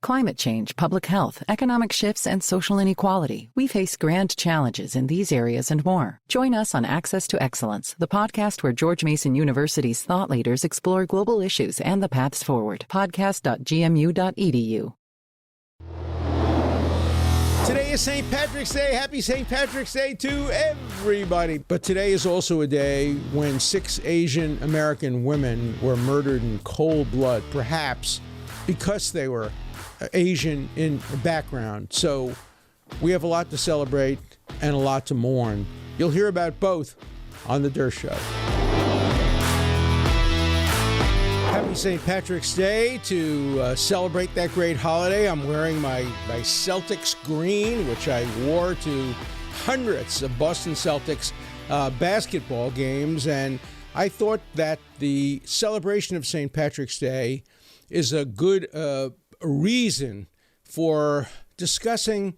Climate change, public health, economic shifts, and social inequality. We face grand challenges in these areas and more. Join us on Access to Excellence, the podcast where George Mason University's thought leaders explore global issues and the paths forward. Podcast.gmu.edu. Today is St. Patrick's Day. Happy St. Patrick's Day to everybody. But today is also a day when 6 Asian American women were murdered in cold blood, perhaps because they were Asian in background. So we have a lot to celebrate and a lot to mourn. You'll hear about both on The Durst Show. Happy St. Patrick's Day. To celebrate that great holiday, I'm wearing my Celtics green, which I wore to hundreds of Boston Celtics basketball games. And I thought that the celebration of St. Patrick's Day is a good reason for discussing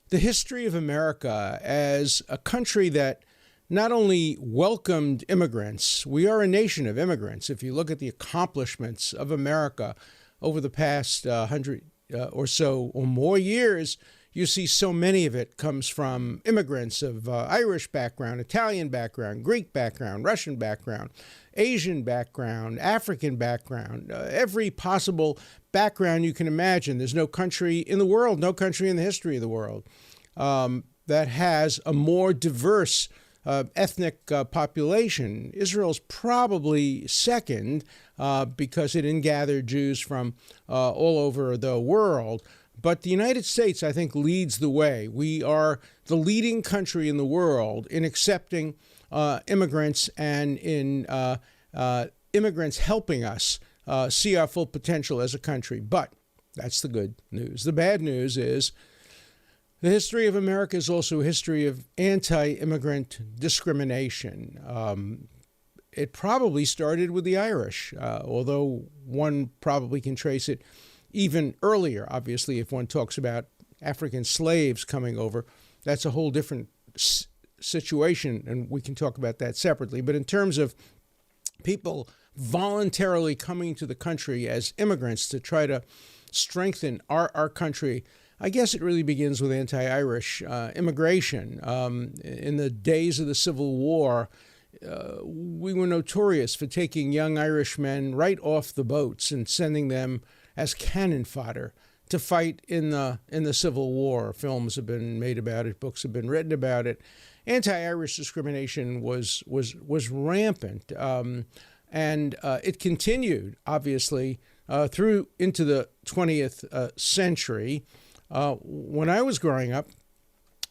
the history of America as a country that not only welcomed immigrants. We are a nation of immigrants. If you look at the accomplishments of America over the past 100 or so or more years, you see so many of it comes from immigrants of Irish background, Italian background, Greek background, Russian background, Asian background, African background, every possible background you can imagine. There's no country in the world, no country in the history of the world that has a more diverse ethnic population. Israel's probably second because it gathered Jews from all over the world. But the United States, I think, leads the way. We are the leading country in the world in accepting immigrants and in immigrants helping us see our full potential as a country. But that's the good news. The bad news is the history of America is also a history of anti-immigrant discrimination. It probably started with the Irish, although one probably can trace it even earlier. Obviously, if one talks about African slaves coming over, that's a whole different situation, and we can talk about that separately. But in terms of people voluntarily coming to the country as immigrants to try to strengthen our country, I guess it really begins with anti-Irish immigration. In the days of the Civil War, we were notorious for taking young Irishmen right off the boats and sending them as cannon fodder to fight in the Civil War. Films have been made about it, books have been written about it. Anti-Irish discrimination was rampant, and it continued, obviously, through into the 20th century. When I was growing up,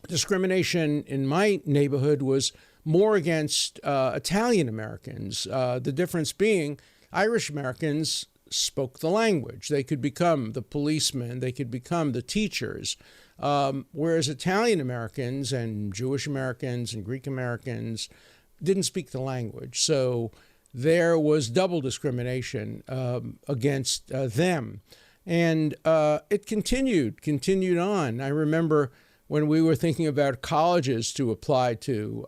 discrimination in my neighborhood was more against Italian Americans, the difference being Irish Americans spoke the language. They could become the policemen, they could become the teachers, whereas Italian Americans and Jewish Americans and Greek Americans didn't speak the language. So there was double discrimination against them. And it continued on. I remember when we were thinking about colleges to apply to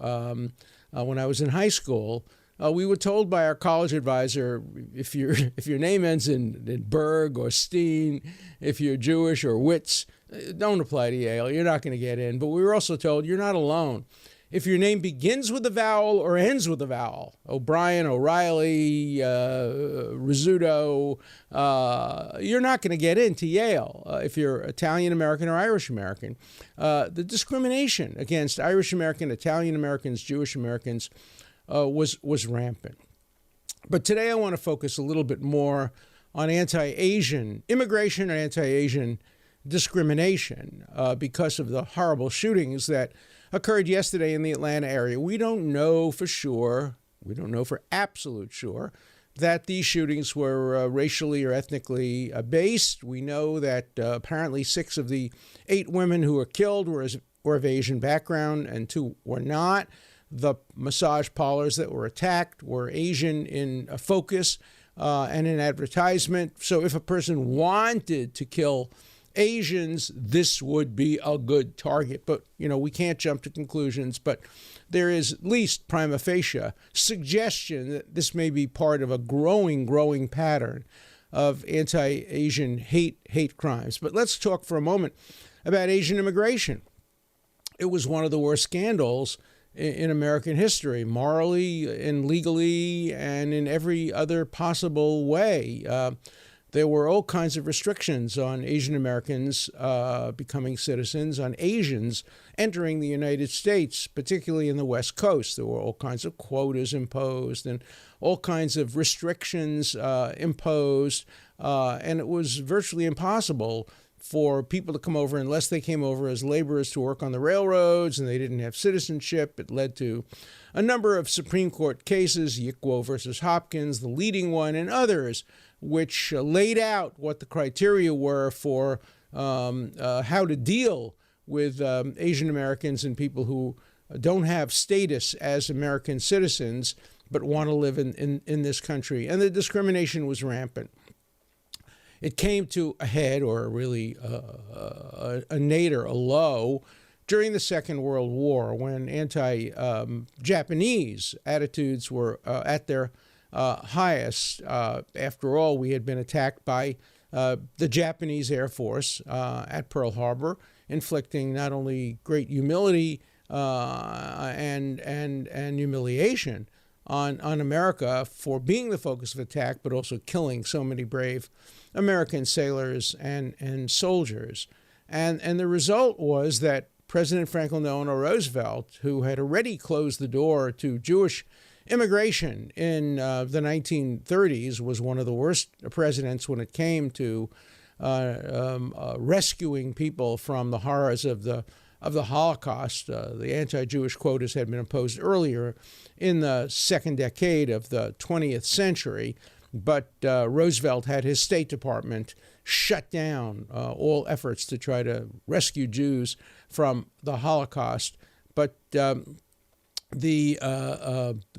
when I was in high school, we were told by our college advisor, if your name ends in Berg or Steen, if you're Jewish or Witz, don't apply to Yale. You're not going to get in. But we were also told you're not alone. If your name begins with a vowel or ends with a vowel, O'Brien, O'Reilly, Rizzuto, you're not going to get into Yale if you're Italian American or Irish American. The discrimination against Irish American, Italian Americans, Jewish Americans was rampant. But today I want to focus a little bit more on anti-Asian immigration and anti-Asian discrimination because of the horrible shootings that occurred yesterday in the Atlanta area. We don't know for sure, we don't know for absolute sure, that these shootings were racially or ethnically based. We know that apparently 6 of the 8 women who were killed were of Asian background and 2 were not. The massage parlors that were attacked were Asian in focus and in advertisement. So if a person wanted to kill Asians, this would be a good target. But, we can't jump to conclusions. But there is at least prima facie suggestion that this may be part of a growing pattern of anti-Asian hate crimes. But let's talk for a moment about Asian immigration. It was one of the worst scandals in American history, morally and legally and in every other possible way. There were all kinds of restrictions on Asian Americans becoming citizens, on Asians entering the United States, particularly in the West Coast. There were all kinds of quotas imposed and all kinds of restrictions imposed, and it was virtually impossible for people to come over unless they came over as laborers to work on the railroads and they didn't have citizenship. It led to a number of Supreme Court cases, Yickwo versus Hopkins, the leading one, and others, which laid out what the criteria were for how to deal with Asian Americans and people who don't have status as American citizens but want to live in this country. And the discrimination was rampant. It came to a head, or really a nadir, a low, during the Second World War, when anti-Japanese attitudes were at their highest. After all, we had been attacked by the Japanese Air Force at Pearl Harbor, inflicting not only great humility and humiliation on America for being the focus of attack, but also killing so many brave American sailors and soldiers. And the result was that President Franklin Delano Roosevelt, who had already closed the door to Jewish immigration in the 1930s, was one of the worst presidents when it came to rescuing people from the horrors of the Holocaust. The anti-Jewish quotas had been imposed earlier in the second decade of the 20th century, but Roosevelt had his State Department shut down all efforts to try to rescue Jews from the Holocaust. But the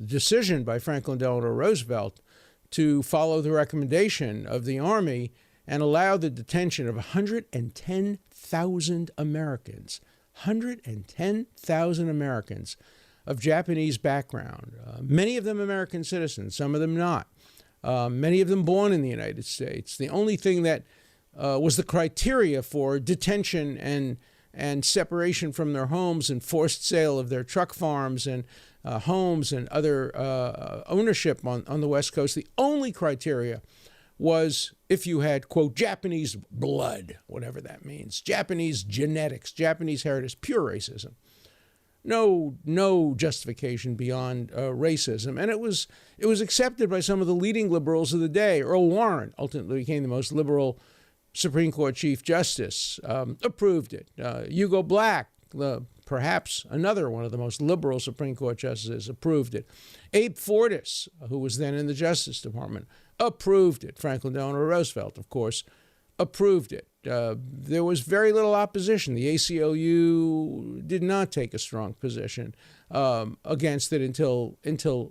decision by Franklin Delano Roosevelt to follow the recommendation of the Army and allow the detention of 110,000 Americans, 110,000 Americans of Japanese background, many of them American citizens, some of them not, many of them born in the United States. The only thing that was the criteria for detention and separation from their homes and forced sale of their truck farms and homes and other ownership on the West Coast, the only criteria was if you had, quote, Japanese blood, whatever that means, Japanese genetics, Japanese heritage, pure racism. No justification beyond racism. And it was accepted by some of the leading liberals of the day. Earl Warren ultimately became the most liberal Supreme Court Chief Justice, approved it. Hugo Black, perhaps another one of the most liberal Supreme Court justices, approved it. Abe Fortas, who was then in the Justice Department, approved it. Franklin Delano Roosevelt, of course, approved it. There was very little opposition. The ACLU did not take a strong position against it until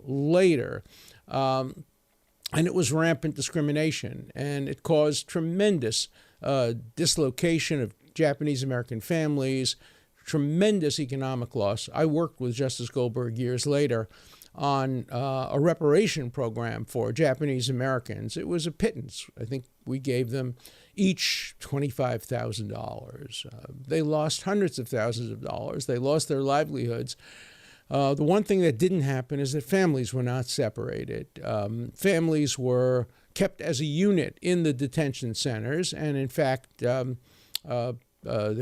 later. And it was rampant discrimination, and it caused tremendous dislocation of Japanese American families, tremendous economic loss. I worked with Justice Goldberg years later on a reparation program for Japanese Americans. It was a pittance. I think we gave them each $25,000. They lost hundreds of thousands of dollars. They lost their livelihoods. The one thing that didn't happen is that families were not separated. Families were kept as a unit in the detention centers, and in fact, there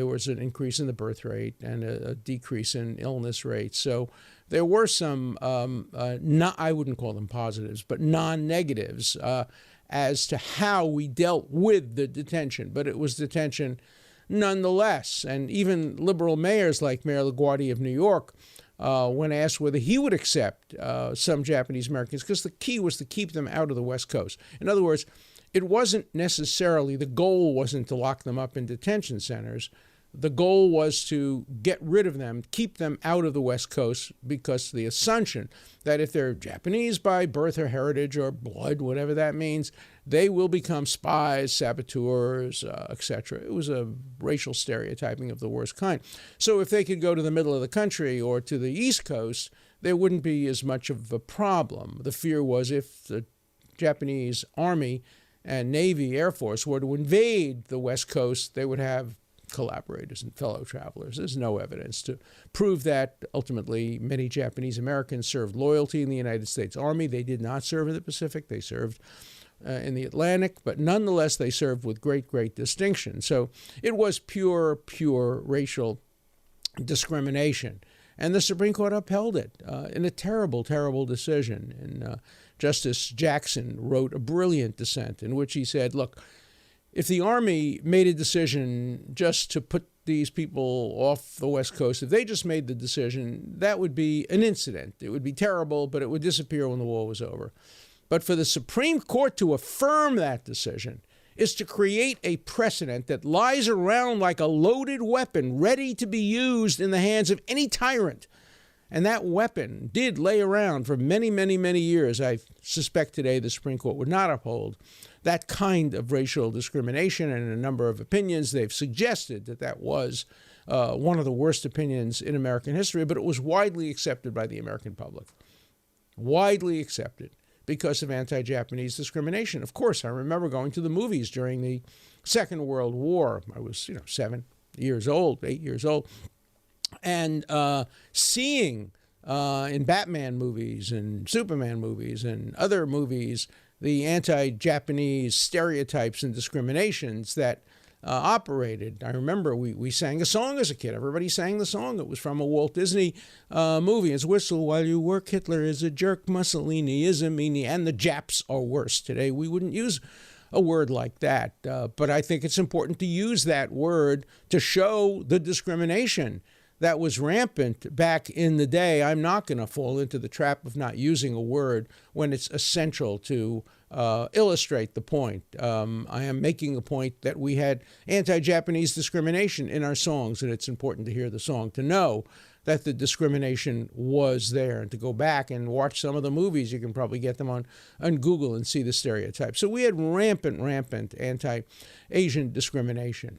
was an increase in the birth rate and a decrease in illness rates. So there were some, I wouldn't call them positives, but non-negatives as to how we dealt with the detention. But it was detention nonetheless. And even liberal mayors like Mayor LaGuardia of New York, when asked whether he would accept some Japanese Americans, because the key was to keep them out of the West Coast. In other words, it wasn't necessarily, the goal wasn't to lock them up in detention centers. The goal was to get rid of them, keep them out of the West Coast, because the assumption that if they're Japanese by birth or heritage or blood, whatever that means, they will become spies, saboteurs, etc. It was a racial stereotyping of the worst kind. So if they could go to the middle of the country or to the East Coast, there wouldn't be as much of a problem. The fear was if the Japanese army and Navy, Air Force were to invade the West Coast, they would have collaborators and fellow travelers. There's no evidence to prove that. Ultimately, many Japanese Americans served loyalty in the United States Army. They did not serve in the Pacific. They served in the Atlantic, but nonetheless, they served with great, great distinction. So it was pure racial discrimination. And the Supreme Court upheld it in a terrible, terrible decision. And Justice Jackson wrote a brilliant dissent in which he said, look, if the Army made a decision just to put these people off the West Coast, if they just made the decision, that would be an incident. It would be terrible, but it would disappear when the war was over. But for the Supreme Court to affirm that decision is to create a precedent that lies around like a loaded weapon ready to be used in the hands of any tyrant. And that weapon did lay around for many, many, many years. I suspect today the Supreme Court would not uphold that kind of racial discrimination. And in a number of opinions, they've suggested that that was one of the worst opinions in American history, but it was widely accepted by the American public. Widely accepted because of anti-Japanese discrimination. Of course, I remember going to the movies during the Second World War. I was, 8 years old, and seeing in Batman movies and Superman movies and other movies the anti-Japanese stereotypes and discriminations that operated. I remember we sang a song as a kid. Everybody sang the song. It was from a Walt Disney movie. It's Whistle While You Work, Hitler is a jerk, Mussolini is a meanie, and the Japs are worse. Today we wouldn't use a word like that. But I think it's important to use that word to show the discrimination that was rampant back in the day. I'm not going to fall into the trap of not using a word when it's essential to illustrate the point. I am making a point that we had anti-Japanese discrimination in our songs, and it's important to hear the song to know that the discrimination was there, and to go back and watch some of the movies. You can probably get them on Google and see the stereotypes. So we had rampant anti-Asian discrimination.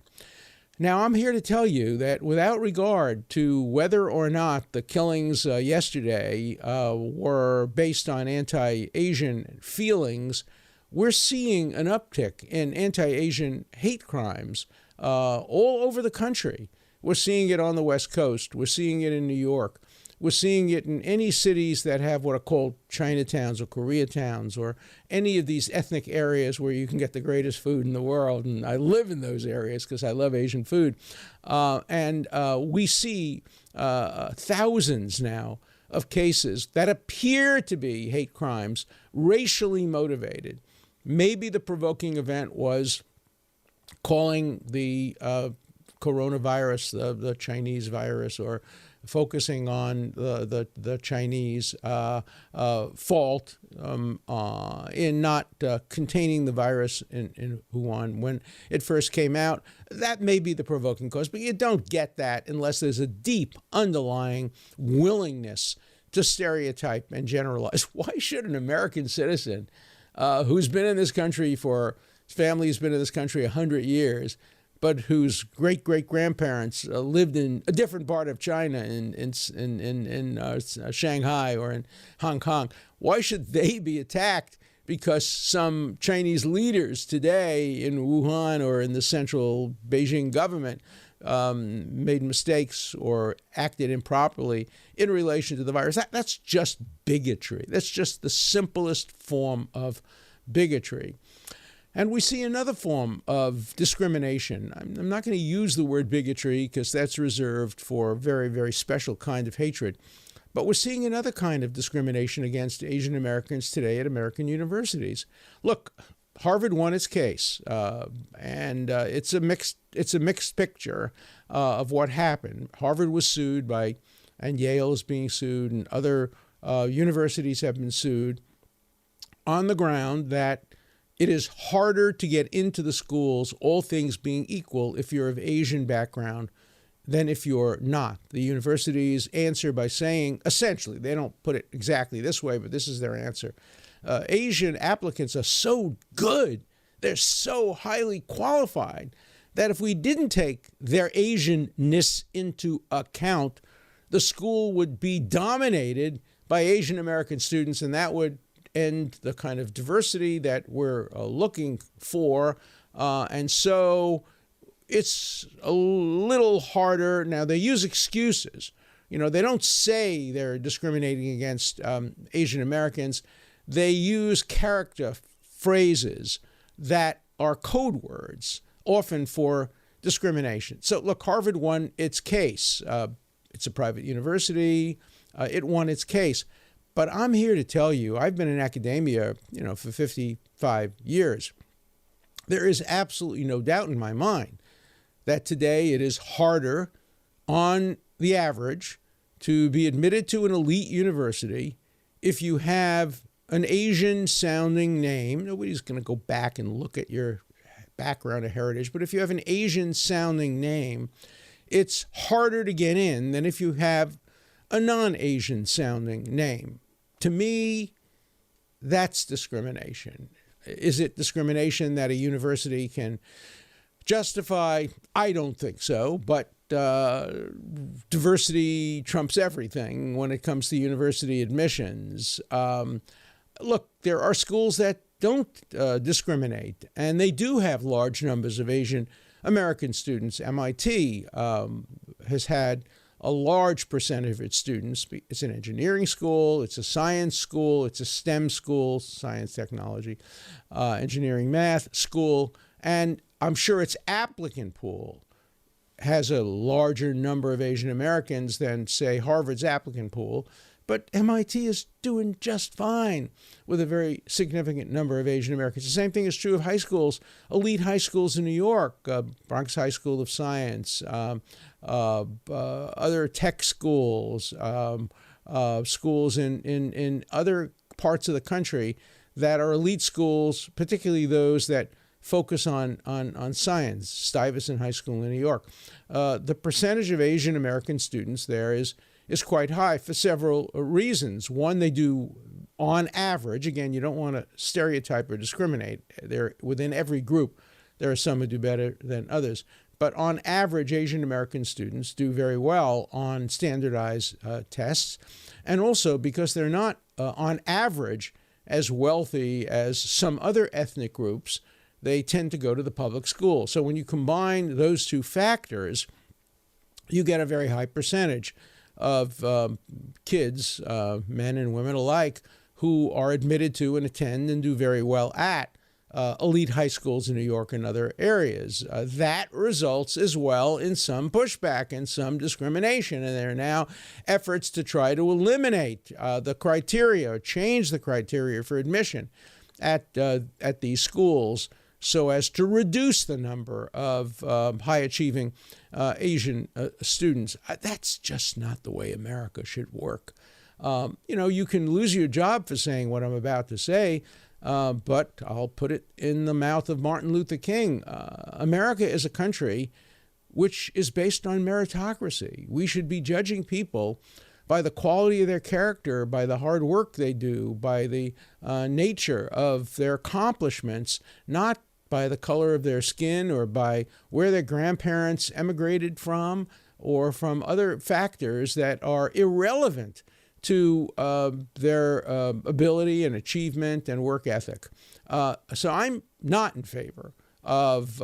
Now, I'm here to tell you that without regard to whether or not the killings yesterday were based on anti-Asian feelings, we're seeing an uptick in anti-Asian hate crimes all over the country. We're seeing it on the West Coast. We're seeing it in New York. We're seeing it in any cities that have what are called Chinatowns or Koreatowns, or any of these ethnic areas where you can get the greatest food in the world. And I live in those areas because I love Asian food. And we see thousands now of cases that appear to be hate crimes, racially motivated. Maybe the provoking event was calling the coronavirus the Chinese virus, or focusing on the Chinese fault in not containing the virus in Wuhan when it first came out. That may be the provoking cause, but you don't get that unless there's a deep underlying willingness to stereotype and generalize. Why should an American citizen who's been in this country his family's been in this country 100 years, but whose great-great-grandparents lived in a different part of China, in Shanghai or in Hong Kong, why should they be attacked because some Chinese leaders today in Wuhan or in the central Beijing government made mistakes or acted improperly in relation to the virus? That's just bigotry. That's just the simplest form of bigotry. And we see another form of discrimination. I'm not going to use the word bigotry because that's reserved for a very, very special kind of hatred. But we're seeing another kind of discrimination against Asian Americans today at American universities. Look, Harvard won its case, and it's a mixed picture of what happened. Harvard was sued and Yale is being sued, and other universities have been sued on the ground that it is harder to get into the schools, all things being equal, if you're of Asian background than if you're not. The universities answer by saying, essentially, they don't put it exactly this way, but this is their answer. Asian applicants are so good, they're so highly qualified, that if we didn't take their Asianness into account, the school would be dominated by Asian American students, and that would and the kind of diversity that we're looking for. And so it's a little harder. Now, they use excuses. They don't say they're discriminating against Asian Americans. They use character phrases that are code words, often for discrimination. So, look, Harvard won its case. It's a private university. It won its case. But I'm here to tell you, I've been in academia, for 55 years. There is absolutely no doubt in my mind that today it is harder on the average to be admitted to an elite university if you have an Asian-sounding name. Nobody's going to go back and look at your background or heritage, but if you have an Asian-sounding name, it's harder to get in than if you have a non-Asian-sounding name. To me, that's discrimination. Is it discrimination that a university can justify? I don't think so, but diversity trumps everything when it comes to university admissions. Look, there are schools that don't discriminate, and they do have large numbers of Asian American students. MIT has had a large percentage of its students. It's an engineering school, it's a science school, it's a STEM school, science, technology, engineering, math school, and I'm sure its applicant pool has a larger number of Asian Americans than, say, Harvard's applicant pool. But MIT is doing just fine with a very significant number of Asian Americans. The same thing is true of high schools, elite high schools in New York, Bronx High School of Science, other tech schools, schools in other parts of the country that are elite schools, particularly those that focus on science. Stuyvesant High School in New York. The percentage of Asian American students there is quite high for several reasons. One, they do, on average, again, you don't want to stereotype or discriminate. Within every group, there are some who do better than others. But on average, Asian American students do very well on standardized tests. And also because they're not, on average, as wealthy as some other ethnic groups, they tend to go to the public school. So when you combine those two factors, you get a very high percentage of kids, men and women alike, who are admitted to and attend and do very well at elite high schools in New York and other areas. That results as well in some pushback and some discrimination. And there are now efforts to try to eliminate the criteria, or change the criteria for admission at these schools, so as to reduce the number of high-achieving Asian students. That's just not the way America should work. You can lose your job for saying what I'm about to say, but I'll put it in the mouth of Martin Luther King. America is a country which is based on meritocracy. We should be judging people by the quality of their character, by the hard work they do, by the nature of their accomplishments, not by the color of their skin or by where their grandparents emigrated from or from other factors that are irrelevant to their ability and achievement and work ethic. So I'm not in favor of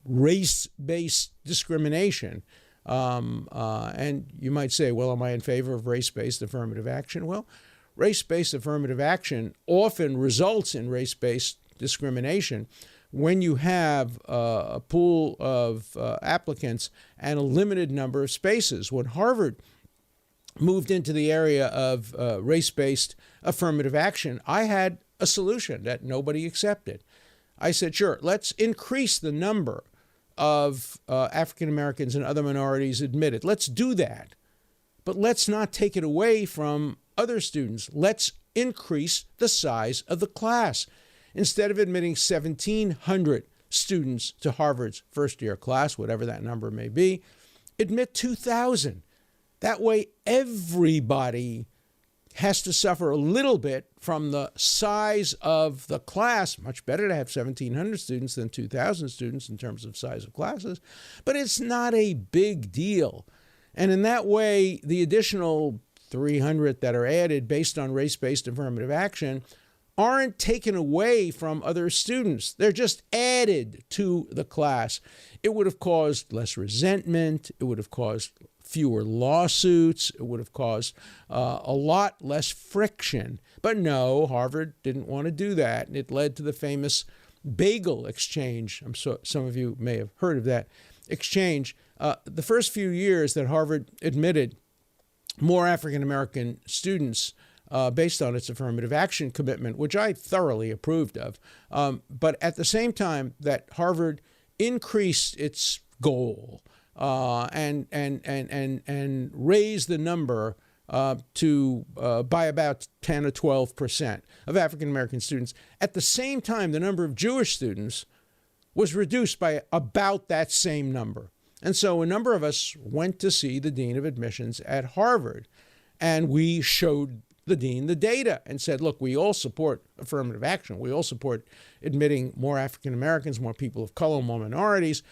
race-based discrimination. And you might say, well, am I in favor of race-based affirmative action? Well, race-based affirmative action often results in race-based discrimination when you have a pool of applicants and a limited number of spaces. When Harvard moved into the area of race-based affirmative action, I had a solution that nobody accepted. I said, sure, let's increase the number of African Americans and other minorities admitted. Let's do that. But let's not take it away from other students. Let's increase the size of the class. Instead of admitting 1,700 students to Harvard's first-year class, whatever that number may be, admit 2,000. That way, everybody has to suffer a little bit from the size of the class. Much better to have 1,700 students than 2,000 students in terms of size of classes, but it's not a big deal. And in that way, the additional 300 that are added based on race-based affirmative action aren't taken away from other students. They're just added to the class. It would have caused less resentment. It would have caused fewer lawsuits. It would have caused a lot less friction. But no, Harvard didn't want to do that. And it led to the famous bagel exchange. Some of you may have heard of that exchange. The first few years that Harvard admitted more African-American students based on its affirmative action commitment, which I thoroughly approved of. But at the same time that Harvard increased its goal and raised the number by about 10 or 12% of African-American students, at the same time, the number of Jewish students was reduced by about that same number. And so a number of us went to see the dean of admissions at Harvard, and we showed the dean the data and said, look, we all support affirmative action. We all support admitting more African Americans, more people of color, more minorities.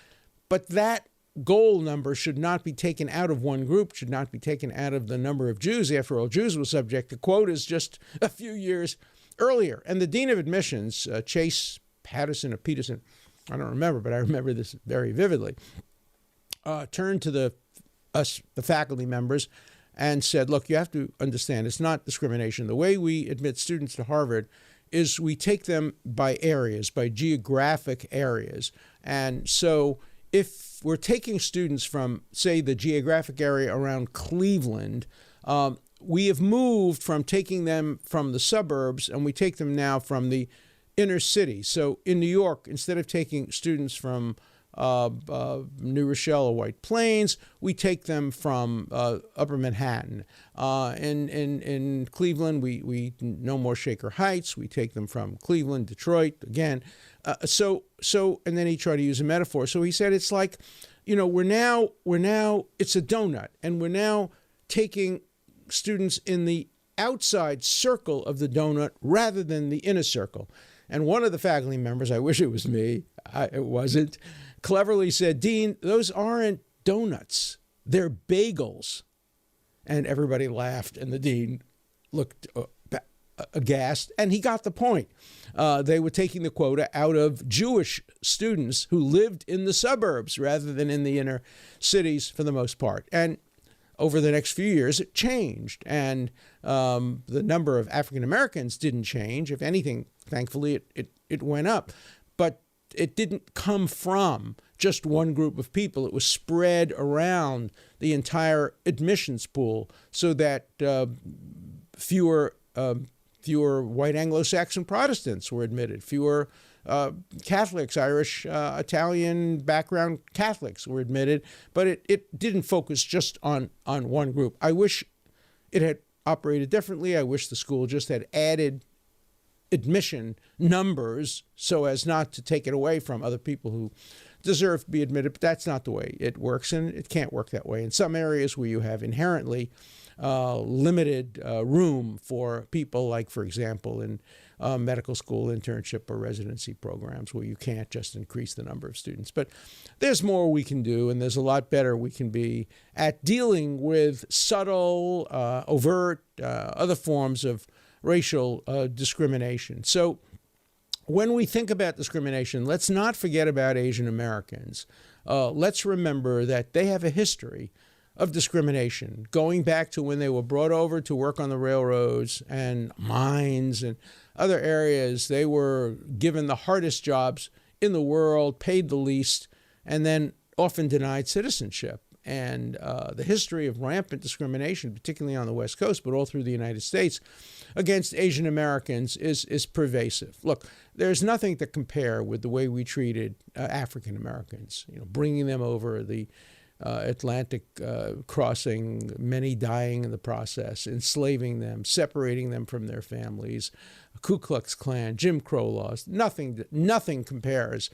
But that goal number should not be taken out of one group, should not be taken out of the number of Jews. After all, Jews were subject to quotas just a few years earlier. And the dean of admissions, Chase Patterson or Peterson, I don't remember, but I remember this very vividly, turned to the faculty members and said, look, you have to understand, it's not discrimination. The way we admit students to Harvard is we take them by areas, by geographic areas. And so if we're taking students from, say, the geographic area around Cleveland, we have moved from taking them from the suburbs, and we take them now from the inner city. So in New York, instead of taking students from New Rochelle or White Plains, we take them from Upper Manhattan. In Cleveland, we no more Shaker Heights. We take them from Cleveland, Detroit, again. So, and then he tried to use a metaphor. So he said, it's like, we're now, it's a donut, and we're now taking students in the outside circle of the donut rather than the inner circle. And one of the faculty members, I wish it was me, it wasn't, cleverly said, Dean, those aren't donuts, they're bagels. And everybody laughed, and the dean looked aghast, and he got the point. They were taking the quota out of Jewish students who lived in the suburbs rather than in the inner cities for the most part. And over the next few years, it changed, and the number of African Americans didn't change. If anything, thankfully, it went up. But it didn't come from just one group of people. It was spread around the entire admissions pool so that fewer white Anglo-Saxon Protestants were admitted, fewer Catholics, Irish, Italian background Catholics were admitted, but it didn't focus just on one group. I wish it had operated differently. I wish the school just had added admission numbers so as not to take it away from other people who deserve to be admitted, but that's not the way it works, and it can't work that way. In some areas where you have inherently limited room for people, like, for example, in medical school internship or residency programs where you can't just increase the number of students. But there's more we can do, and there's a lot better we can be at dealing with subtle, overt, other forms of racial discrimination. So when we think about discrimination, let's not forget about Asian Americans. Let's remember that they have a history of discrimination, going back to when they were brought over to work on the railroads and mines and other areas. They were given the hardest jobs in the world, paid the least, and then often denied citizenship. And the history of rampant discrimination, particularly on the West Coast, but all through the United States, against Asian Americans is pervasive. Look, there's nothing to compare with the way we treated African Americans, bringing them over the Atlantic crossing, many dying in the process, enslaving them, separating them from their families, Ku Klux Klan, Jim Crow laws. Nothing compares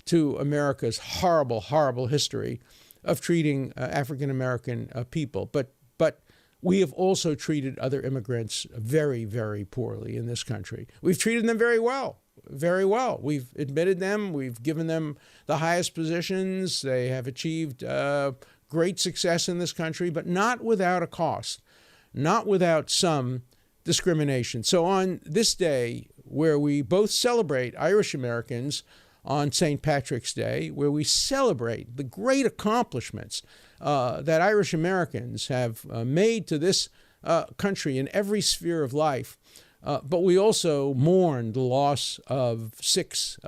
to America's horrible, horrible history of treating African American people. But we have also treated other immigrants very, very poorly in this country. We've treated them very well. Very well. We've admitted them. We've given them the highest positions. They have achieved great success in this country, but not without a cost, not without some discrimination. So on this day, where we both celebrate Irish Americans on St. Patrick's Day, where we celebrate the great accomplishments that Irish Americans have made to this country in every sphere of life. But we also mourn the loss of 6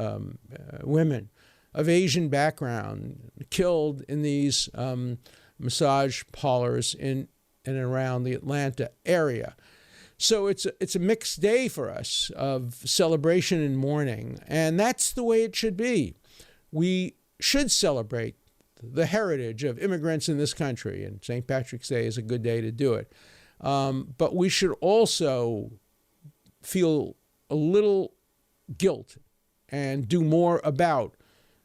women of Asian background killed in these massage parlors in and around the Atlanta area. So it's a mixed day for us of celebration and mourning, and that's the way it should be. We should celebrate the heritage of immigrants in this country, and St. Patrick's Day is a good day to do it. But we should also feel a little guilt and do more about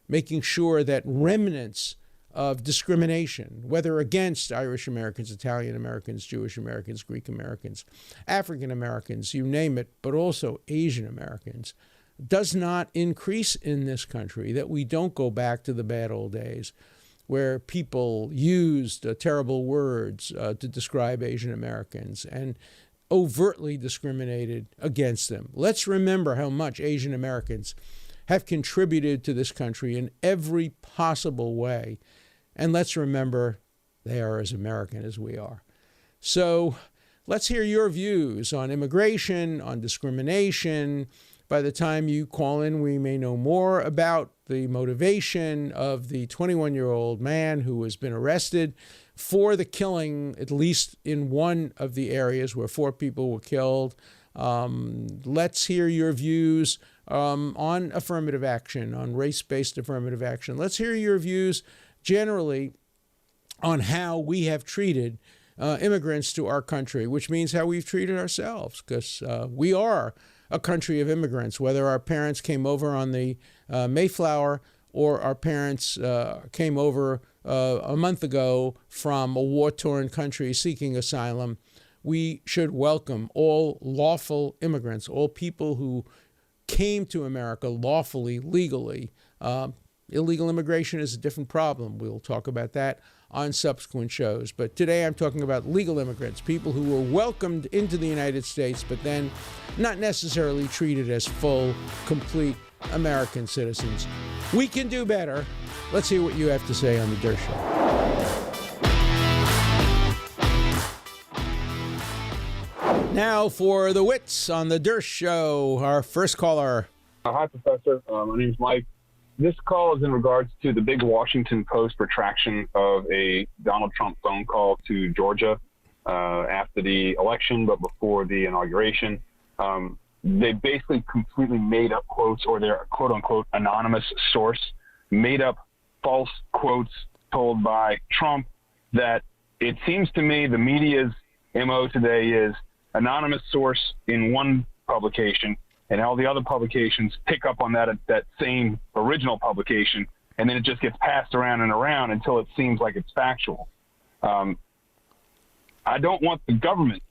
making sure that remnants of discrimination, whether against Irish Americans, Italian Americans, Jewish Americans, Greek Americans, African Americans, you name it, but also Asian Americans, does not increase in this country, that we don't go back to the bad old days where people used terrible words to describe Asian Americans and overtly discriminated against them. Let's remember how much Asian Americans have contributed to this country in every possible way. And let's remember they are as American as we are. So let's hear your views on immigration, on discrimination. By the time you call in, we may know more about the motivation of the 21-year-old man who has been arrested for the killing, at least in one of the areas where 4 people were killed. Let's hear your views on affirmative action, on race-based affirmative action. Let's hear your views generally on how we have treated immigrants to our country, which means how we've treated ourselves, because we are a country of immigrants, whether our parents came over on the Mayflower or our parents came over a month ago from a war-torn country seeking asylum. We should welcome all lawful immigrants, all people who came to America lawfully, legally. Illegal immigration is a different problem. We'll talk about that on subsequent shows. But today I'm talking about legal immigrants, people who were welcomed into the United States, but then not necessarily treated as full, complete American citizens. We can do better. Let's hear what you have to say on The Dirt Show. Now for the wits on The Dirt Show, our first caller. Hi, Professor. My name is Mike. This call is in regards to the big Washington Post retraction of a Donald Trump phone call to Georgia after the election, but before the inauguration. They basically completely made up quotes, or their quote-unquote anonymous source made up false quotes told by Trump that it seems to me the media's MO today is anonymous source in one publication, and all the other publications pick up on that same original publication, and then it just gets passed around and around until it seems like it's factual. I don't want the government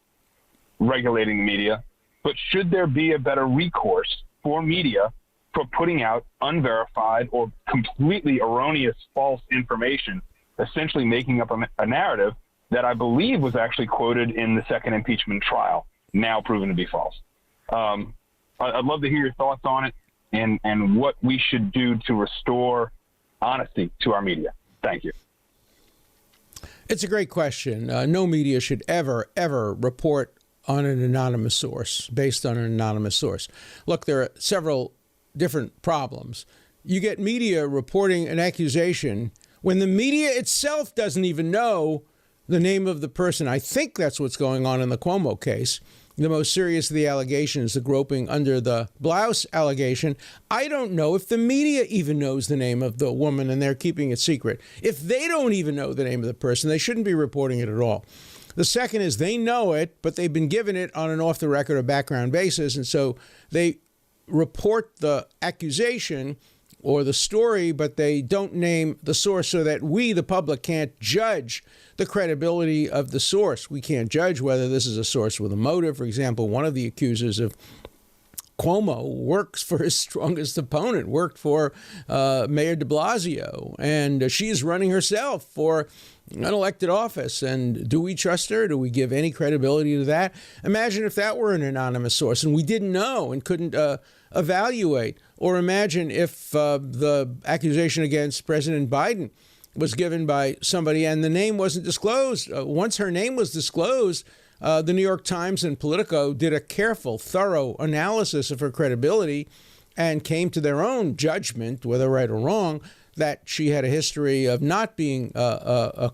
regulating the media, but should there be a better recourse for media for putting out unverified or completely erroneous false information, essentially making up a narrative that I believe was actually quoted in the second impeachment trial, now proven to be false? I'd love to hear your thoughts on it and what we should do to restore honesty to our media. Thank you. It's a great question. No media should ever report on an anonymous source, based on an anonymous source. Look, there are several different problems. You get media reporting an accusation when the media itself doesn't even know the name of the person. I think that's what's going on in the Cuomo case. The most serious of the allegations, the groping under the blouse allegation. I don't know if the media even knows the name of the woman and they're keeping it secret. If they don't even know the name of the person, they shouldn't be reporting it at all. The second is they know it, but they've been given it on an off-the-record or background basis, and so they report the accusation or the story, but they don't name the source so that we, the public, can't judge the credibility of the source. We can't judge whether this is a source with a motive. For example, one of the accusers of Cuomo works for his strongest opponent, worked for Mayor de Blasio, and she is running herself for an elected office. And do we trust her? Do we give any credibility to that? Imagine if that were an anonymous source and we didn't know and couldn't evaluate. Or imagine if the accusation against President Biden was given by somebody and the name wasn't disclosed. Once her name was disclosed, the New York Times and Politico did a careful, thorough analysis of her credibility and came to their own judgment, whether right or wrong, that she had a history of not being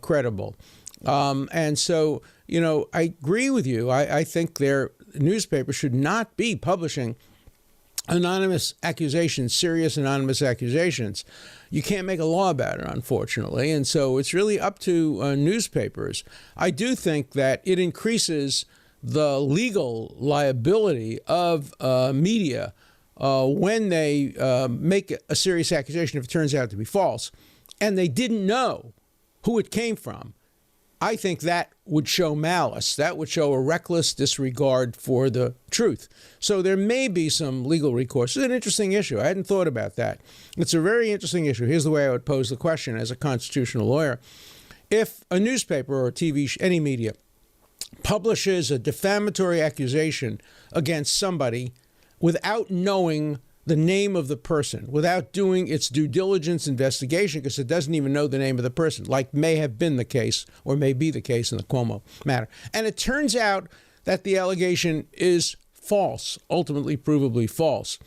credible. And so, I agree with you. I think their newspaper should not be publishing anonymous accusations, serious anonymous accusations. You can't make a law about it, unfortunately. And so it's really up to newspapers. I do think that it increases the legal liability of media when they make a serious accusation if it turns out to be false, and they didn't know who it came from. I think that would show malice. That would show a reckless disregard for the truth. So there may be some legal recourse. It's an interesting issue. I hadn't thought about that. It's a very interesting issue. Here's the way I would pose the question as a constitutional lawyer. If a newspaper or TV, any media, publishes a defamatory accusation against somebody without knowing the name of the person, without doing its due diligence investigation, because it doesn't even know the name of the person, like may have been the case or may be the case in the Cuomo matter. And it turns out that the allegation is false, ultimately provably false.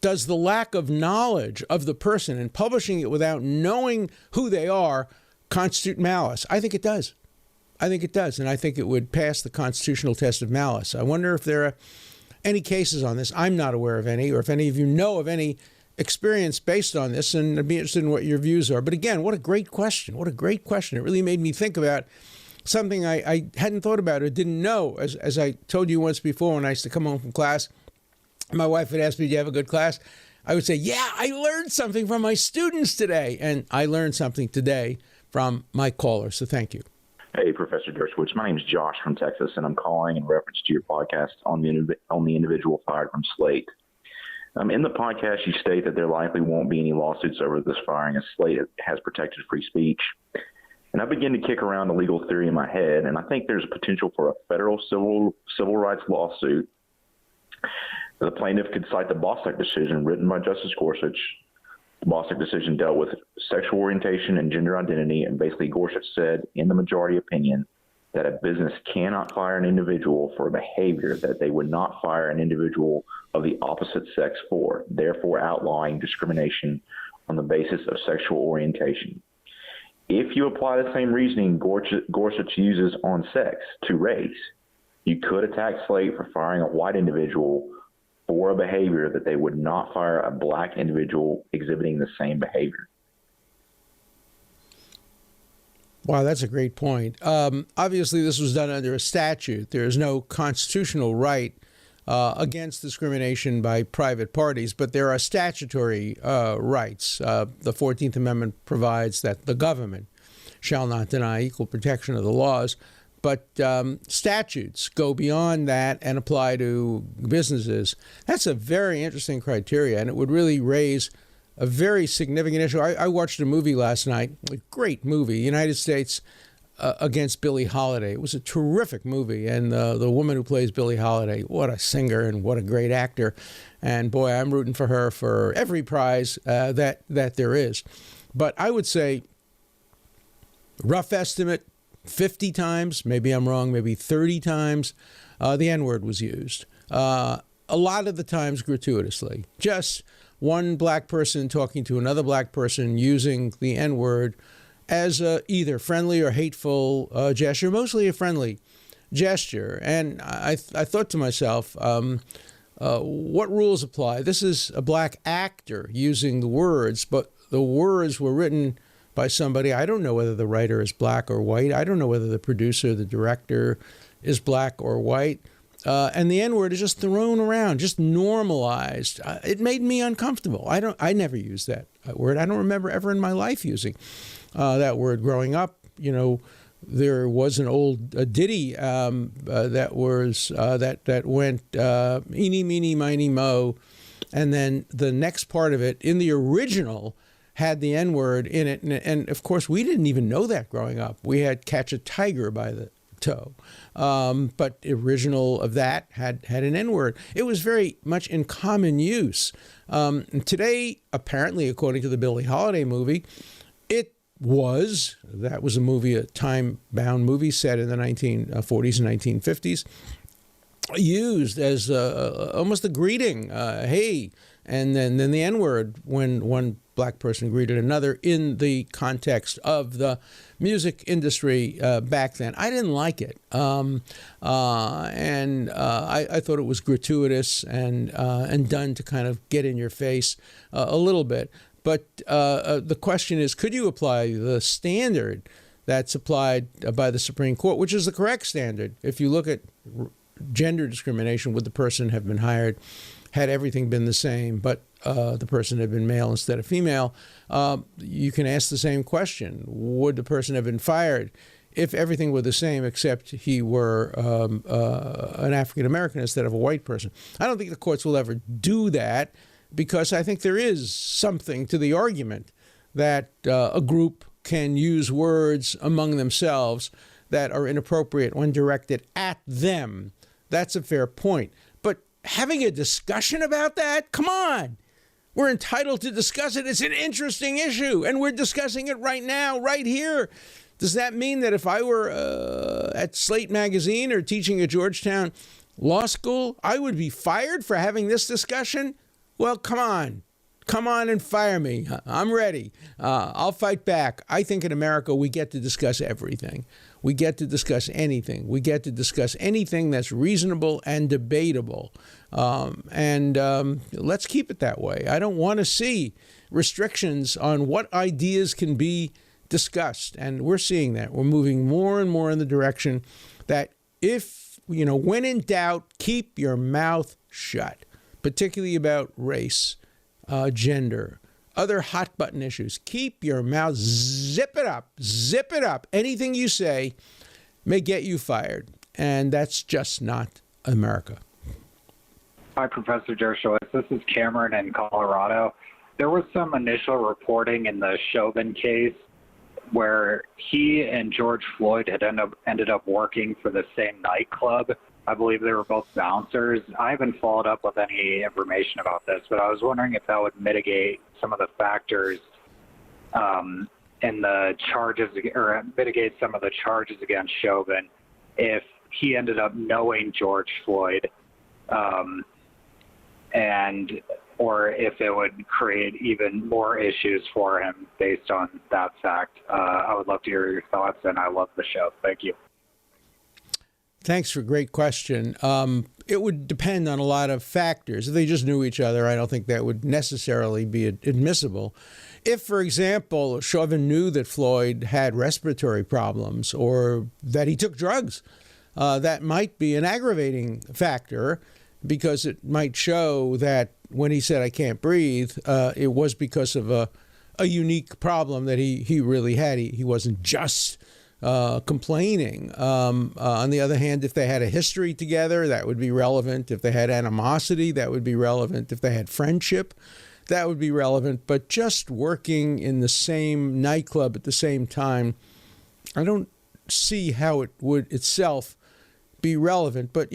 Does the lack of knowledge of the person and publishing it without knowing who they are constitute malice? I think it does. I think it does. And I think it would pass the constitutional test of malice. I wonder if there are any cases on this. I'm not aware of any, or if any of you know of any experience based on this, and I'd be interested in what your views are. But again, what a great question. What a great question. It really made me think about something I hadn't thought about or didn't know. As I told you once before, when I used to come home from class, my wife would ask me, do you have a good class? I would say, yeah, I learned something from my students today. And I learned something today from my caller. So thank you. Hey, Professor Dershowitz. My name is Josh from Texas, and I'm calling in reference to your podcast on the individual fired from Slate. In the podcast, you state that there likely won't be any lawsuits over this firing, as Slate has protected free speech. And I begin to kick around the legal theory in my head, and I think there's a potential for a federal civil rights lawsuit. The plaintiff could cite the Bostock decision written by Justice Gorsuch. The Bostock decision dealt with sexual orientation and gender identity, and basically Gorsuch said in the majority opinion that a business cannot fire an individual for a behavior that they would not fire an individual of the opposite sex for, therefore outlawing discrimination on the basis of sexual orientation. If you apply the same reasoning Gorsuch uses on sex to race, you could attack Slate for firing a white individual for a behavior that they would not fire a black individual exhibiting the same behavior. Wow, that's a great point. Obviously, this was done under a statute. There is no constitutional right against discrimination by private parties, but there are statutory rights. The 14th Amendment provides that the government shall not deny equal protection of the laws. But statutes go beyond that and apply to businesses. That's a very interesting criteria, and it would really raise a very significant issue. I watched a movie last night, a great movie, United States Against Billie Holiday. It was a terrific movie, and the woman who plays Billie Holiday, what a singer and what a great actor. And boy, I'm rooting for her for every prize that there is. But I would say, rough estimate, 50 times, maybe I'm wrong, maybe 30 times, the N-word was used. A lot of the times gratuitously. Just one black person talking to another black person using the N-word as either friendly or hateful gesture, mostly a friendly gesture. And I thought to myself, what rules apply? This is a black actor using the words, but the words were written by somebody. I don't know whether the writer is black or white. I don't know whether the producer, the director is black or white. And the N-word is just thrown around, just normalized. It made me uncomfortable. I never used that word. I don't remember ever in my life using that word growing up. You know, there was an old ditty that went eeny, meeny, miny, mo, and then the next part of it in the original had the N-word in it, and of course we didn't even know that growing up. We had "catch a tiger by the toe," but the original of that had an N-word. It was very much in common use. And today, apparently, according to the Billie Holiday movie, that was a movie, a time-bound movie set in the 1940s and 1950s, used as almost a greeting, hey, and then the N-word when one black person greeted another in the context of the music industry back then. I didn't like it, and I thought it was gratuitous and done to kind of get in your face a little bit. But the question is, could you apply the standard that's applied by the Supreme Court, which is the correct standard? If you look at gender discrimination, would the person have been hired had everything been the same, but the person had been male instead of female? You can ask the same question. Would the person have been fired if everything were the same except he were an African-American instead of a white person? I don't think the courts will ever do that, because I think there is something to the argument that a group can use words among themselves that are inappropriate when directed at them. That's a fair point. But having a discussion about that, come on. We're entitled to discuss it. It's an interesting issue, and we're discussing it right now, right here. Does that mean that if I were at Slate Magazine or teaching at Georgetown Law School, I would be fired for having this discussion? Well, come on and fire me. I'm ready. I'll fight back. I think in America, we get to discuss everything. We get to discuss anything. We get to discuss anything that's reasonable and debatable. Let's keep it that way. I don't want to see restrictions on what ideas can be discussed. And we're seeing that. We're moving more and more in the direction that when in doubt, keep your mouth shut. Particularly about race, gender, other hot button issues. Keep your mouth, zip it up. Anything you say may get you fired, and that's just not America. Hi, Professor Dershowitz. This is Cameron in Colorado. There was some initial reporting in the Chauvin case where he and George Floyd had ended up working for the same nightclub. I believe they were both bouncers. I haven't followed up with any information about this, but I was wondering if that would mitigate some of the factors in the charges, or mitigate some of the charges against Chauvin if he ended up knowing George Floyd, or if it would create even more issues for him based on that fact. I would love to hear your thoughts, and I love the show. Thank you. Thanks for a great question. It would depend on a lot of factors. If they just knew each other, I don't think that would necessarily be admissible. If, for example, Chauvin knew that Floyd had respiratory problems or that he took drugs, that might be an aggravating factor, because it might show that when he said, "I can't breathe," it was because of a unique problem that he really had. He wasn't just complaining. On the other hand, if they had a history together, that would be relevant. If they had animosity, that would be relevant. If they had friendship, that would be relevant. But just working in the same nightclub at the same time, I don't see how it would itself be relevant. But,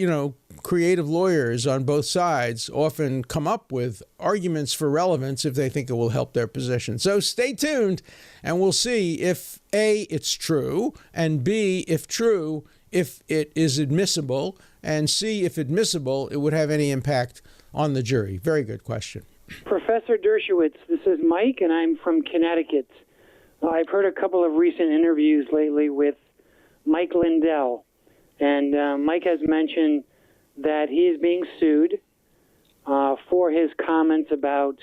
creative lawyers on both sides often come up with arguments for relevance if they think it will help their position. So stay tuned, and we'll see if A, it's true, and B, if true, if it is admissible, and C, if admissible, it would have any impact on the jury. Very good question. Professor Dershowitz, this is Mike, and I'm from Connecticut. I've heard a couple of recent interviews lately with Mike Lindell, and Mike has mentioned that he is being sued for his comments about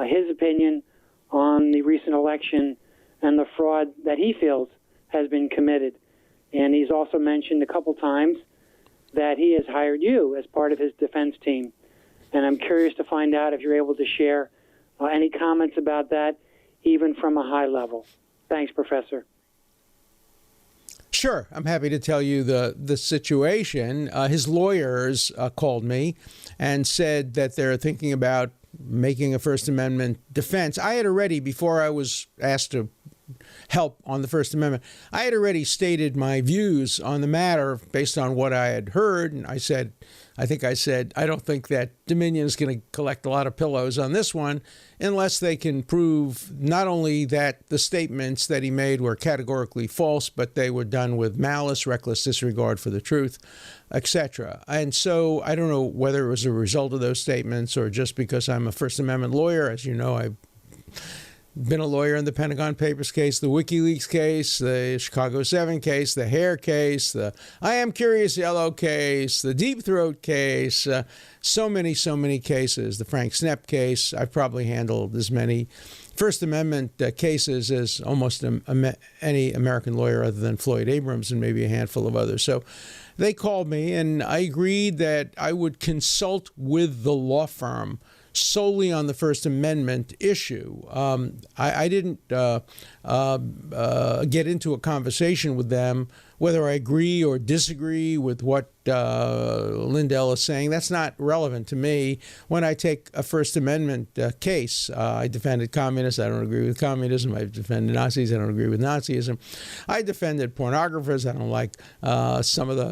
his opinion on the recent election and the fraud that he feels has been committed. And he's also mentioned a couple times that he has hired you as part of his defense team. And I'm curious to find out if you're able to share any comments about that, even from a high level. Thanks, Professor. Sure. I'm happy to tell you the situation. His lawyers called me and said that they're thinking about making a First Amendment defense. I had already, before I was asked to help on the First Amendment, I had already stated my views on the matter based on what I had heard. And I said, I don't think that Dominion is going to collect a lot of pillows on this one unless they can prove not only that the statements that he made were categorically false, but they were done with malice, reckless disregard for the truth, etc. And so I don't know whether it was a result of those statements or just because I'm a First Amendment lawyer. As you know, I've been a lawyer in the Pentagon Papers case, the WikiLeaks case, the Chicago 7 case, the Hare case, the I Am Curious Yellow case, the Deep Throat case, so many cases, the Frank Snepp case. I've probably handled as many First Amendment cases as almost any American lawyer other than Floyd Abrams and maybe a handful of others. So they called me and I agreed that I would consult with the law firm solely on the First Amendment issue. I didn't get into a conversation with them whether I agree or disagree with what Lindell is saying. That's not relevant to me. When I take a First Amendment case, I defended communists. I don't agree with communism. I defended Nazis. I don't agree with Nazism. I defended pornographers. I don't like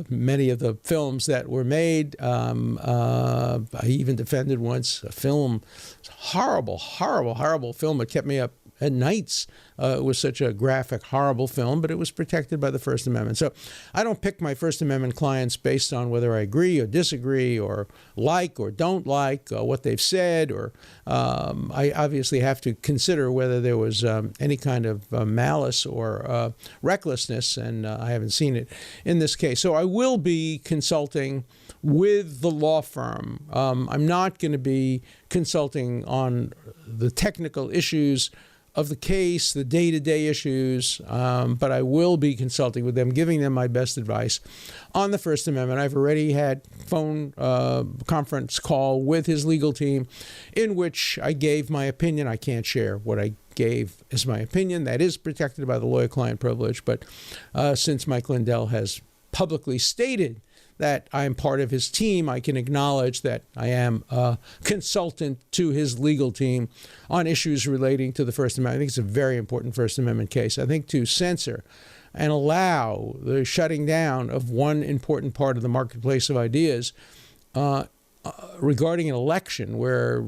many of the films that were made. I even defended once a film, horrible film. It kept me up at nights. It was such a graphic, horrible film, but it was protected by the First Amendment. So I don't pick my First Amendment clients based on whether I agree or disagree or like or don't like what they've said, or I obviously have to consider whether there was any kind of malice or recklessness, and I haven't seen it in this case. So I will be consulting with the law firm. I'm not going to be consulting on the technical issues of the case, the day-to-day issues, but I will be consulting with them, giving them my best advice on the First Amendment. I've already had phone conference call with his legal team in which I gave my opinion. I can't share what I gave as my opinion. That is protected by the lawyer-client privilege, but since Mike Lindell has publicly stated that I am part of his team, I can acknowledge that I am a consultant to his legal team on issues relating to the First Amendment. I think it's a very important First Amendment case. I think to censor and allow the shutting down of one important part of the marketplace of ideas regarding an election where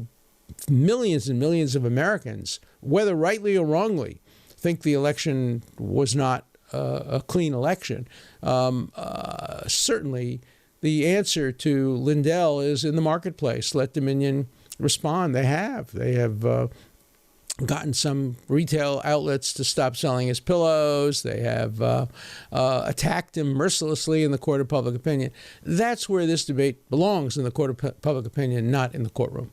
millions and millions of Americans, whether rightly or wrongly, think the election was not a clean election. Certainly, the answer to Lindell is in the marketplace. Let Dominion respond. They have gotten some retail outlets to stop selling his pillows. They have attacked him mercilessly in the court of public opinion. That's where this debate belongs, in the court of public opinion, not in the courtroom.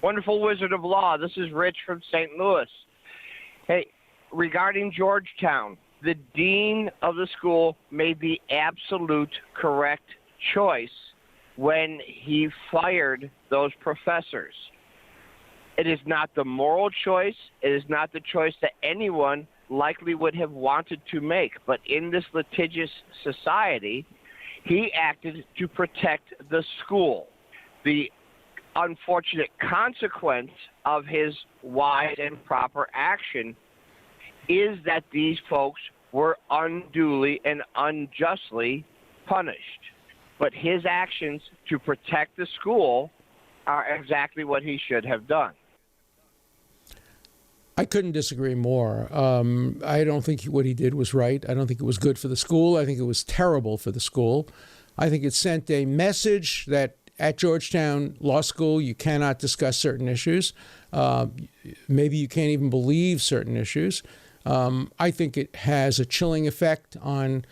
Wonderful Wizard of Law. This is Rich from St. Louis. Hey, regarding Georgetown, the dean of the school made the absolute correct choice when he fired those professors. It is not the moral choice. It is not the choice that anyone likely would have wanted to make. But in this litigious society, he acted to protect the school. The unfortunate consequence of his wise and proper action is that these folks were unduly and unjustly punished. But his actions to protect the school are exactly what he should have done. I couldn't disagree more. I don't think what he did was right. I don't think it was good for the school. I think it was terrible for the school. I think it sent a message that at Georgetown Law School, you cannot discuss certain issues. Maybe you can't even believe certain issues. I think it has a chilling effect on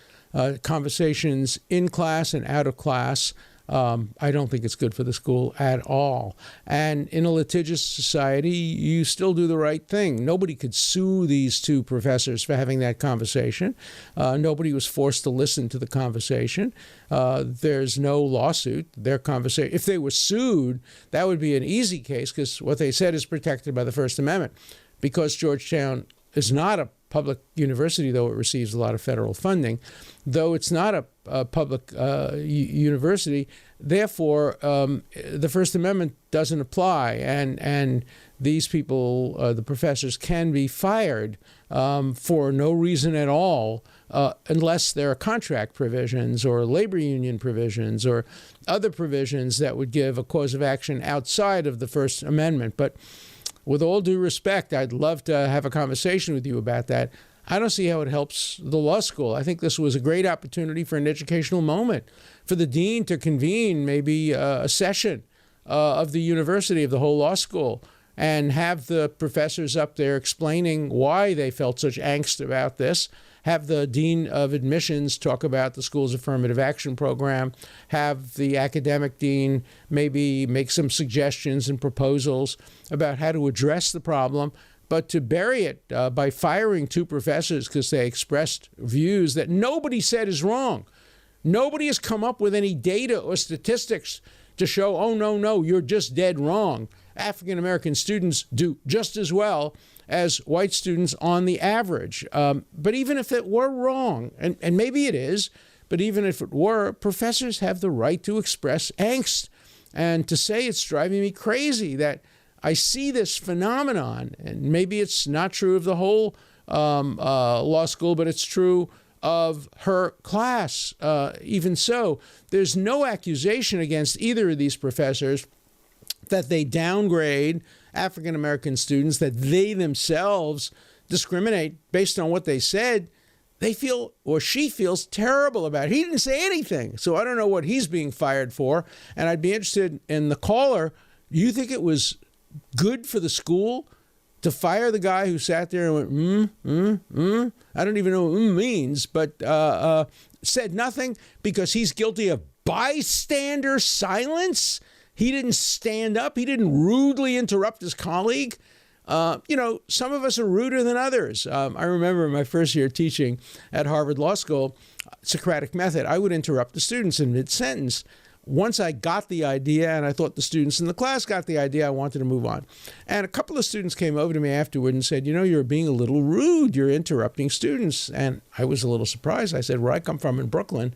conversations in class and out of class. I don't think it's good for the school at all. And in a litigious society, you still do the right thing. Nobody could sue these two professors for having that conversation. Nobody was forced to listen to the conversation. There's no lawsuit. Their conversation, if they were sued, that would be an easy case because what they said is protected by the First Amendment. Because Georgetown is not a public university, though it receives a lot of federal funding, though it's not a public university. Therefore, the First Amendment doesn't apply, and these people, the professors, can be fired for no reason at all, unless there are contract provisions or labor union provisions or other provisions that would give a cause of action outside of the First Amendment. But with all due respect, I'd love to have a conversation with you about that. I don't see how it helps the law school. I think this was a great opportunity for an educational moment, for the dean to convene maybe a session of the university, of the whole law school, and have the professors up there explaining why they felt such angst about this. Have the dean of admissions talk about the school's affirmative action program. Have the academic dean maybe make some suggestions and proposals about how to address the problem. But to bury it by firing two professors because they expressed views that nobody said is wrong. Nobody has come up with any data or statistics to show, oh, no, you're just dead wrong. African-American students do just as well as white students on the average. But even if it were wrong, and maybe it is, but even if it were, professors have the right to express angst. And to say it's driving me crazy that I see this phenomenon, and maybe it's not true of the whole law school, but it's true of her class. Even so, there's no accusation against either of these professors that they downgrade African-American students, that they themselves discriminate based on what they said. They feel, or she feels, terrible about it. He didn't say anything, so I don't know what he's being fired for. And I'd be interested in the caller. Do you think it was good for the school to fire the guy who sat there and went, I don't even know what means, but said nothing because he's guilty of bystander silence? He didn't stand up. He didn't rudely interrupt his colleague. Some of us are ruder than others. I remember my first year teaching at Harvard Law School, Socratic method. I would interrupt the students in mid-sentence. Once I got the idea, and I thought the students in the class got the idea, I wanted to move on. And a couple of students came over to me afterward and said, you're being a little rude. You're interrupting students. And I was a little surprised. I said, where I come from in Brooklyn,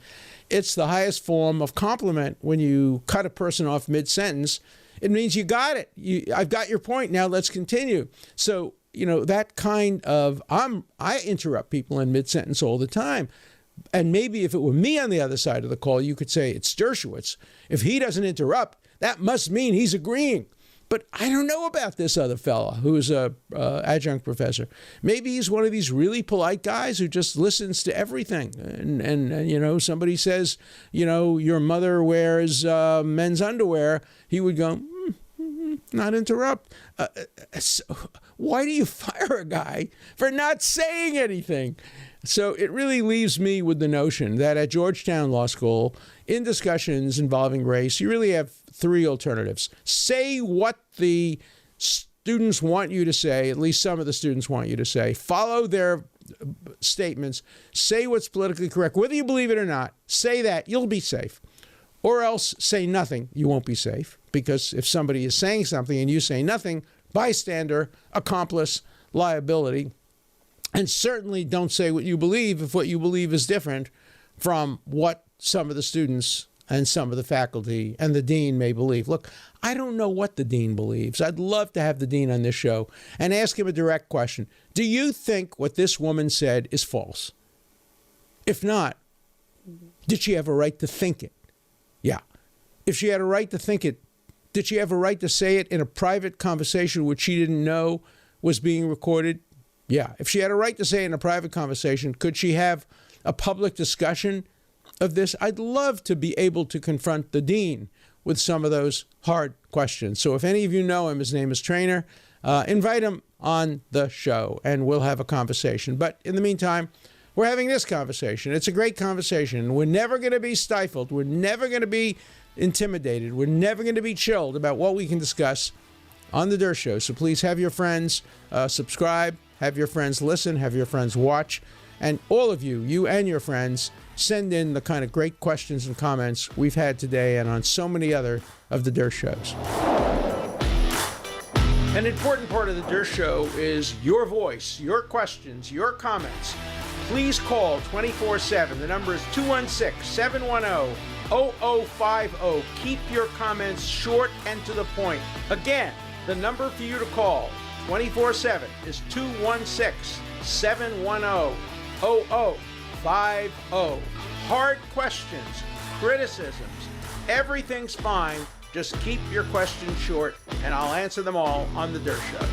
it's the highest form of compliment when you cut a person off mid-sentence. It means you got it. I've got your point. Now let's continue. So, that kind of, I interrupt people in mid-sentence all the time. And maybe if it were me on the other side of the call, you could say it's Dershowitz. If he doesn't interrupt, that must mean he's agreeing. But I don't know about this other fella who's a adjunct professor. Maybe he's one of these really polite guys who just listens to everything. And somebody says, your mother wears men's underwear. He would go, not interrupt. So why do you fire a guy for not saying anything? So it really leaves me with the notion that at Georgetown Law School, in discussions involving race, you really have three alternatives. Say what the students want you to say, at least some of the students want you to say. Follow their statements. Say what's politically correct. Whether you believe it or not, say that. You'll be safe. Or else say nothing. You won't be safe. Because if somebody is saying something and you say nothing, bystander, accomplice, liability. And certainly don't say what you believe if what you believe is different from what some of the students and some of the faculty and the dean may believe. Look, I don't know what the dean believes. I'd love to have the dean on this show and ask him a direct question. Do you think what this woman said is false? If not, did she have a right to think it? Yeah. If she had a right to think it, did she have a right to say it in a private conversation which she didn't know was being recorded? Yeah. If she had a right to say it in a private conversation, could she have a public discussion of this? I'd love to be able to confront the dean with some of those hard questions. So if any of you know him, his name is Trainer, invite him on the show and we'll have a conversation. But in the meantime, we're having this conversation. It's a great conversation. We're never going to be stifled. We're never going to be intimidated. We're never going to be chilled about what we can discuss on The Dersh Show. So please have your friends subscribe, have your friends listen, have your friends watch, and all of you, you and your friends, send in the kind of great questions and comments we've had today and on so many other of The Dersh Shows. An important part of the Dirt Show is your voice, your questions, your comments. Please call 24/7. The number is 216-710-0050. Keep your comments short and to the point. Again, the number for you to call 24/7 is 216-710-0050. Hard questions, criticisms, everything's fine. Just keep your questions short, and I'll answer them all on The Dirt Show.